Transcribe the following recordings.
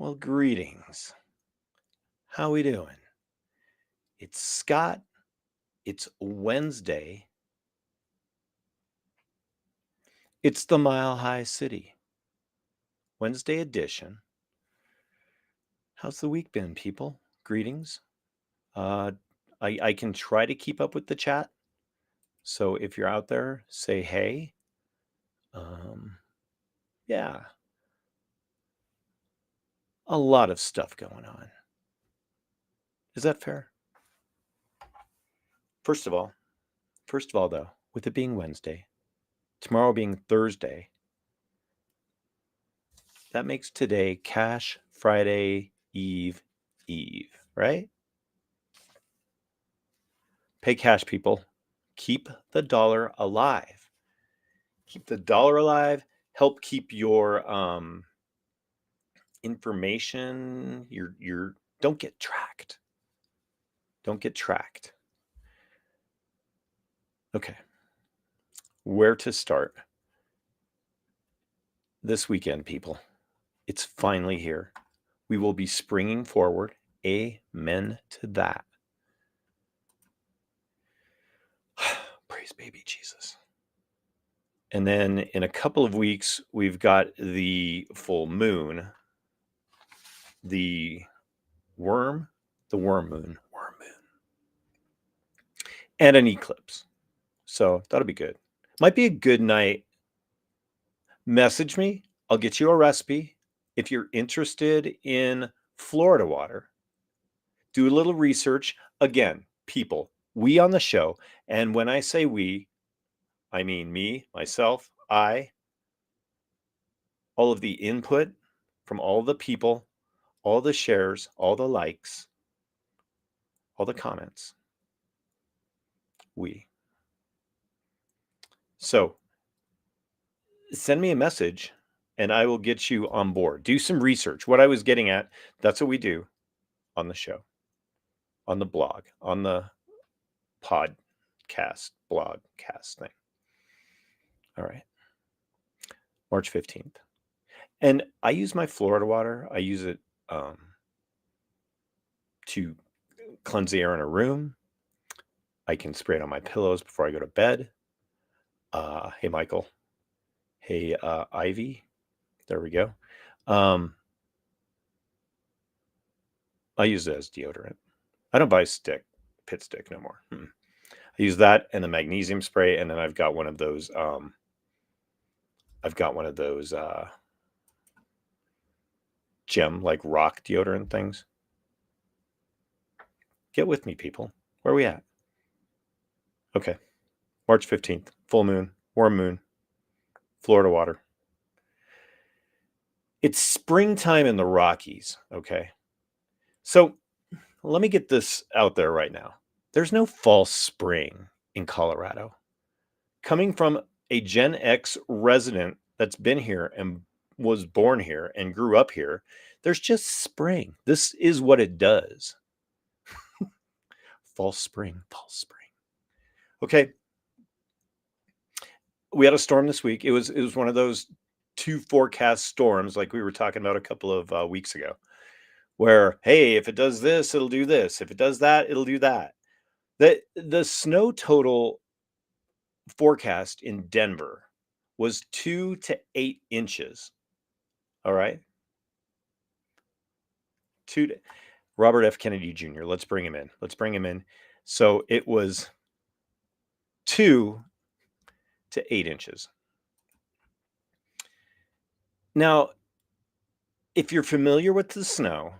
Well, greetings. How we doing? It's Scott. It's Wednesday. It's the Mile High City. Wednesday edition. How's the week been, people? Greetings. Uh, I can try to keep up with the chat. So if you're out there, say hey. Yeah. A lot of stuff going on. Is that fair? First of all, though, with it being Wednesday, tomorrow being Thursday, that makes today Cash Friday Eve, right? Pay cash, people. Keep the dollar alive. Keep the dollar alive. Help keep your information. Your don't get tracked. Don't get tracked. Okay. Where to start? This weekend, people. It's finally here. We will be springing forward. Amen to that. Praise baby Jesus. And then in a couple of weeks, we've got the full moon, the worm moon, and an eclipse. So that'll be good. Might be a good night. Message me. I'll get you a recipe. If you're interested in Florida water, do a little research. Again, people, we on the show, and when I say we, I mean me, myself, I, all of the input from all the people, all the shares, all the likes, all the comments. We. So send me a message and I will get you on board. Do some research. What I was getting at, that's what we do on the show, on the blog, on the podcast, blogcast thing. All right. March 15th. And I use my Florida water. I use it to cleanse the air in a room. I can spray it on my pillows before I go to bed. Hey, Michael. Hey, Ivy. There we go. I use it as deodorant. I don't buy pit stick no more. I use that and the magnesium spray, and then I've got one of those. Gem like rock deodorant things. Get with me, people. Where are we at? Okay. March 15th, full moon, warm moon, Florida water. It's springtime in the Rockies, okay? So let me get this out there right now. There's no false spring in Colorado. Coming from a Gen X resident that's been here and was born here and grew up here, there's just spring. This is what it does. False spring. Okay. We had a storm this week. It was one of those two forecast storms like we were talking about a couple of weeks ago, where, hey, if it does this, it'll do this. If it does that, it'll do that. The snow total forecast in Denver was 2 to 8 inches. All right. Robert F. Kennedy Jr. Let's bring him in. So it was 2 to 8 inches. Now, if you're familiar with the snow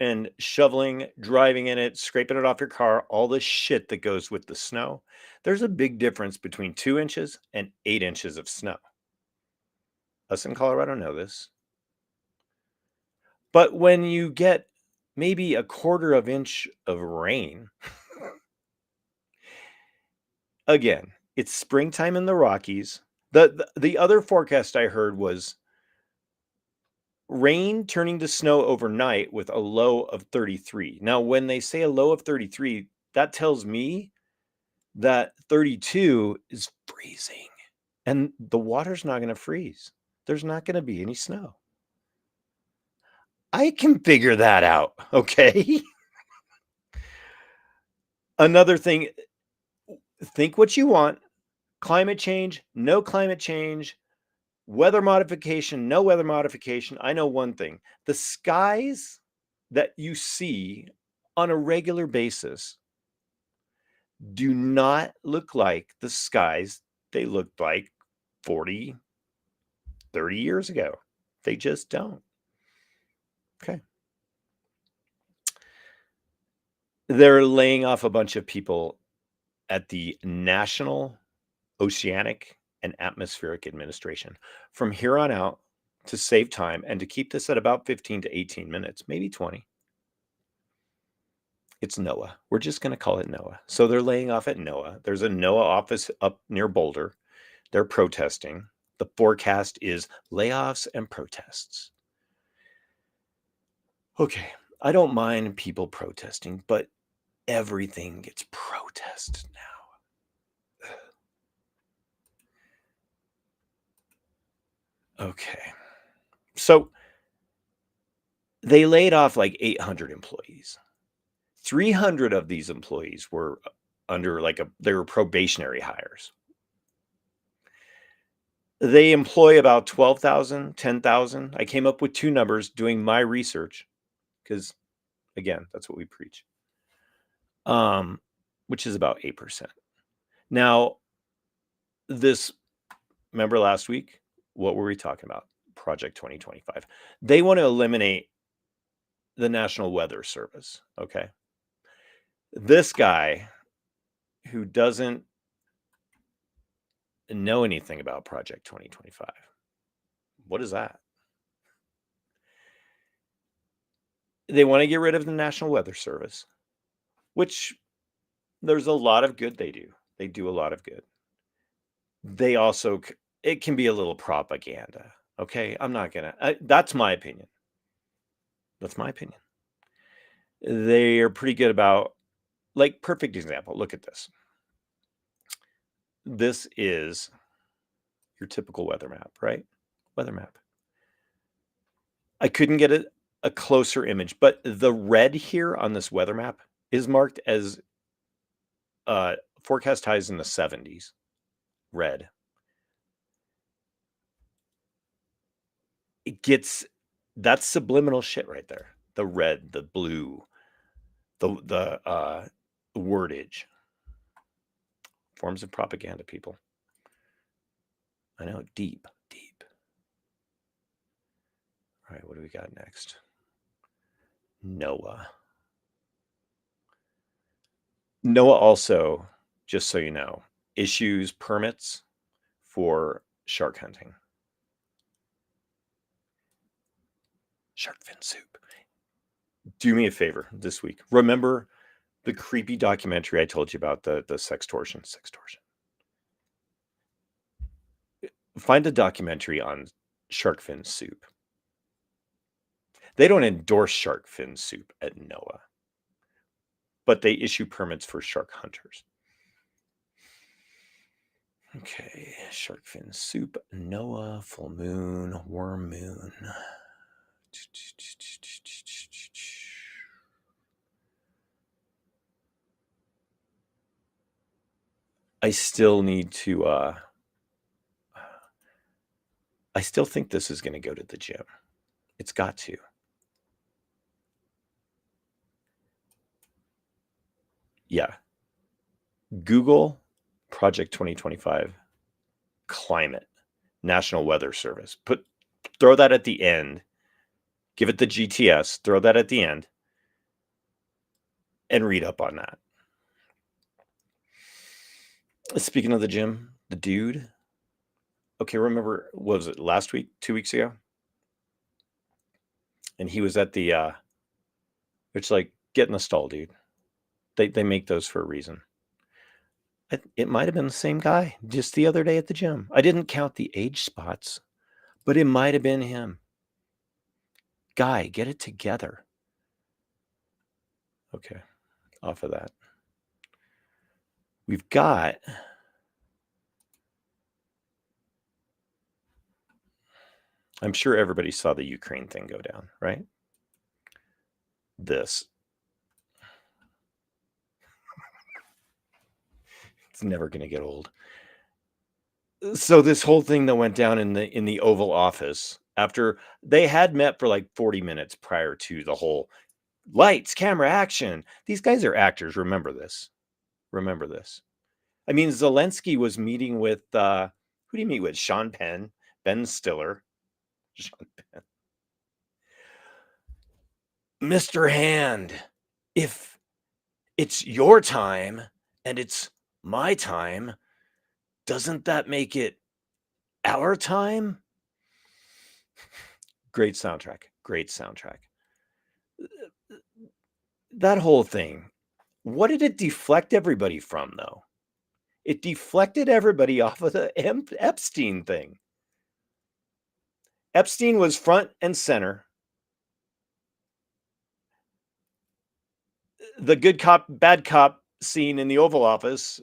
and shoveling, driving in it, scraping it off your car, all the shit that goes with the snow, there's a big difference between 2 inches and 8 inches of snow. Us in Colorado know this. But when you get maybe a quarter of inch of rain, again, it's springtime in the Rockies. The other forecast I heard was rain turning to snow overnight with a low of 33. Now, when they say a low of 33, that tells me that 32 is freezing and the water's not going to freeze. There's not going to be any snow. I can figure that out. Okay. Another thing, think what you want. Climate change, no climate change, weather modification, no weather modification. I know one thing, the skies that you see on a regular basis do not look like the skies they looked like 40, 30 years ago. They just don't. Okay. They're laying off a bunch of people at the National Oceanic and Atmospheric Administration from here on out to save time and to keep this at about 15 to 18 minutes, maybe 20. It's NOAA. We're just going to call it NOAA. So they're laying off at NOAA. There's a NOAA office up near Boulder. They're protesting. The forecast is layoffs and protests. Okay, I don't mind people protesting, but everything gets protested now. Okay. So they laid off like 800 employees. 300 of these employees were under they were probationary hires. They employ about 12,000, 10,000. I came up with two numbers doing my research because, again, that's what we preach, which is about 8%. Now, remember last week, what were we talking about? Project 2025. They want to eliminate the National Weather Service, okay? This guy who doesn't know anything about Project 2025. What is that? They want to get rid of the National Weather Service, which there's a lot of good they do. They do a lot of good. They also, it can be a little propaganda. Okay. I'm not going to, that's my opinion. That's my opinion. They are pretty good about, like, perfect example. Look at this. This is your typical weather map, right? Weather map. I couldn't get a closer image, but the red here on this weather map is marked as forecast highs in the 70s. Red. That's subliminal shit right there. The red, the blue, the wordage. Forms of propaganda, people. I know, deep. All right, what do we got next? NOAA. NOAA also, just so you know, issues permits for shark hunting. Shark fin soup. Do me a favor this week. Remember the creepy documentary I told you about, the sextortion? Find a documentary on shark fin soup. They don't endorse shark fin soup at NOAA, but they issue permits for shark hunters. Okay, shark fin soup, NOAA, full moon, worm moon. I still need to, I still think this is going to go to the gym. It's got to. Yeah. Google Project 2025 climate, National Weather Service. Throw that at the end. Give it the GTS. Throw that at the end. And read up on that. Speaking of the gym, the dude. Okay, remember, what was it, last week? 2 weeks ago? And he was at the, it's like, get in the stall, dude. They make those for a reason. It might have been the same guy just the other day at the gym. I didn't count the age spots, but it might have been him. Guy, get it together. Okay, off of that. We've got, I'm sure everybody saw the Ukraine thing go down, right? this. It's never going to get old. So this whole thing that went down in the Oval Office after they had met for like 40 minutes prior to the whole lights, camera, action. These guys are actors. Remember this. Remember this. I mean, Zelensky was meeting with who do you meet with? Sean Penn, Ben Stiller, Sean Penn. Mr. Hand, if it's your time and it's my time, doesn't that make it our time? Great soundtrack. Great soundtrack. That whole thing. What did it deflect everybody from, though? It deflected everybody off of the Epstein thing. Epstein was front and center. The good cop, bad cop scene in the Oval Office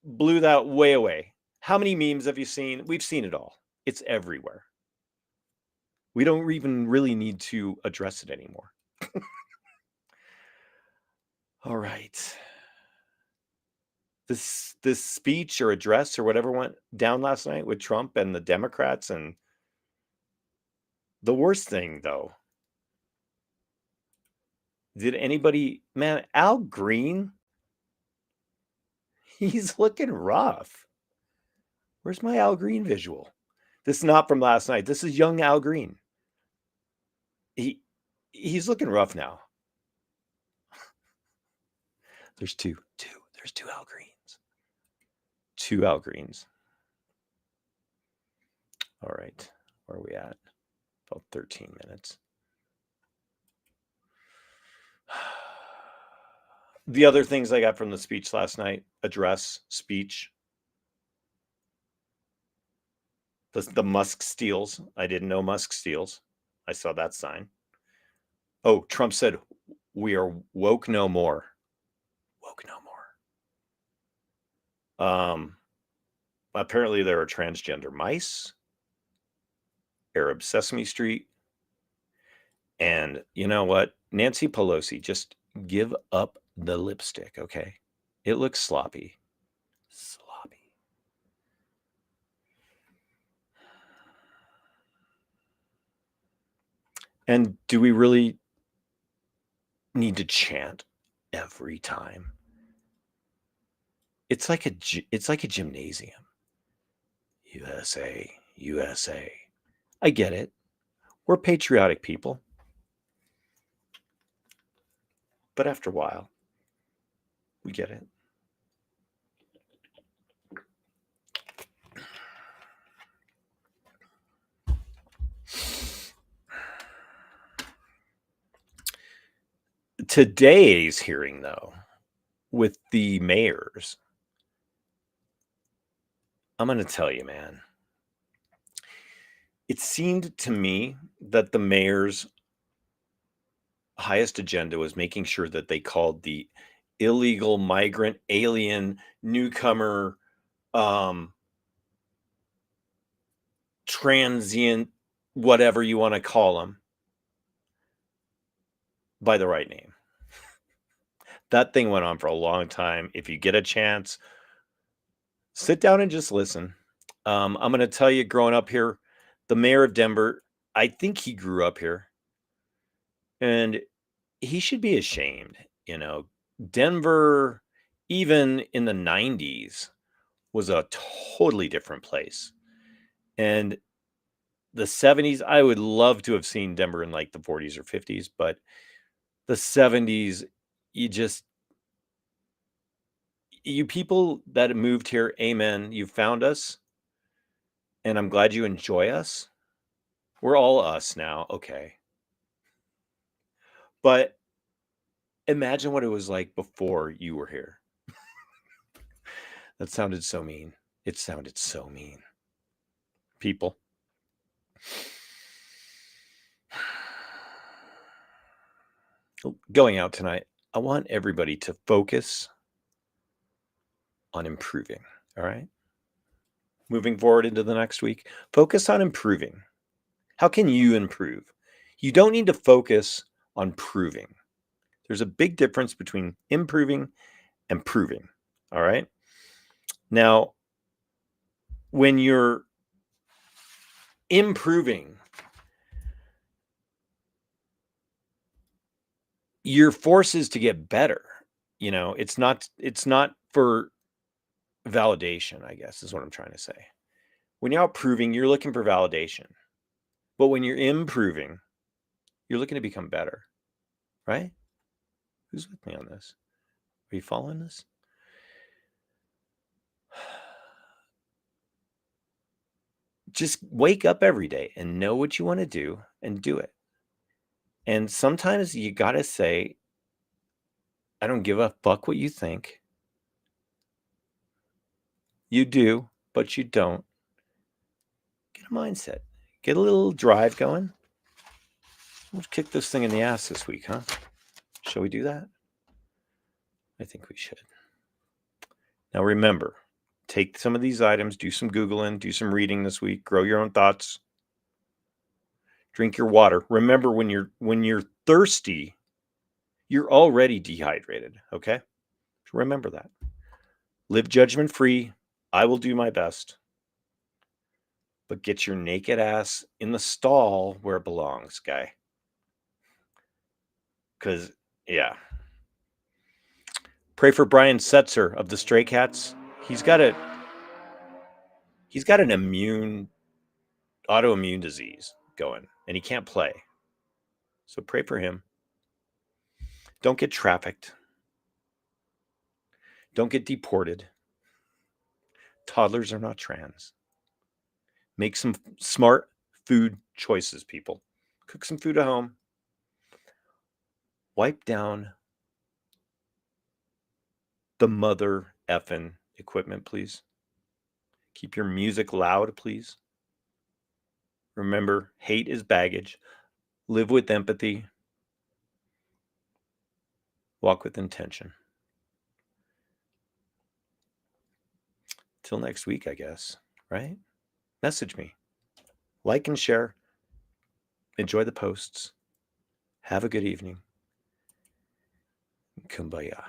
blew that way away. How many memes have you seen? We've seen it all. It's everywhere. We don't even really need to address it anymore. All right. This speech or address or whatever went down last night with Trump and the Democrats, and the worst thing, though, did anybody, man, Al Green, he's looking rough. Where's my Al Green visual? This is not from last night. This is young Al Green. He's looking rough now. There's two. There's two Al Greens. Two Al Greens. All right. Where are we at? About 13 minutes. The other things I got from the speech last night, address, speech. The Musk steals. I didn't know Musk steals. I saw that sign. Oh, Trump said, we are woke no more. Woke no more. Apparently there are transgender mice, Arab Sesame Street. And you know what? Nancy Pelosi, just give up the lipstick, okay? It looks sloppy. Sloppy. And do we really need to chant every time? It's like a gymnasium. USA, USA. I get it. We're patriotic people. But after a while, we get it. Today's hearing, though, with the mayors, I'm going to tell you, man, it seemed to me that the mayor's highest agenda was making sure that they called the illegal migrant, alien, newcomer, transient, whatever you want to call them, by the right name. That thing went on for a long time. If you get a chance, sit down and just listen. I'm going to tell you, growing up here, the mayor of Denver, I think he grew up here, and he should be ashamed. You know, Denver, even in the 90s, was a totally different place. And the 70s, I would love to have seen Denver in like the 40s or 50s, but the 70s, you people that moved here, amen, you found us, and I'm glad you enjoy us. We're all us now, okay. But imagine what it was like before you were here. That sounded so mean. It sounded so mean. People. Going out tonight, I want everybody to focus on improving, all right? Moving forward into the next week, focus on improving. How can you improve? You don't need to focus on proving. There's a big difference between improving and proving. All right. Now, when you're improving, your force is to get better. It's not for validation, I guess, is what I'm trying to say. When you're out proving, you're looking for validation. But when you're improving, you're looking to become better, right? Who's with me on this? Are you following this? Just wake up every day and know what you want to do and do it. And sometimes you got to say, I don't give a fuck what you think. You do, but you don't. Get a mindset. Get a little drive going. Let's kick this thing in the ass this week, huh? Shall we do that? I think we should. Now remember, take some of these items, do some Googling, do some reading this week, grow your own thoughts. Drink your water. Remember, when you're thirsty, you're already dehydrated, okay? Remember that. Live judgment free. I will do my best. But get your naked ass in the stall where it belongs, guy. Because, yeah. Pray for Brian Setzer of the Stray Cats. He's got an autoimmune disease going, and he can't play. So pray for him. Don't get trafficked. Don't get deported. Toddlers are not trans. Make some smart food choices, people. Cook some food at home. Wipe down the mother effing equipment, please. Keep your music loud, please. Remember, hate is baggage. Live with empathy. Walk with intention. Till next week, I guess, right? Message me. Like and share. Enjoy the posts. Have a good evening. Kumbaya.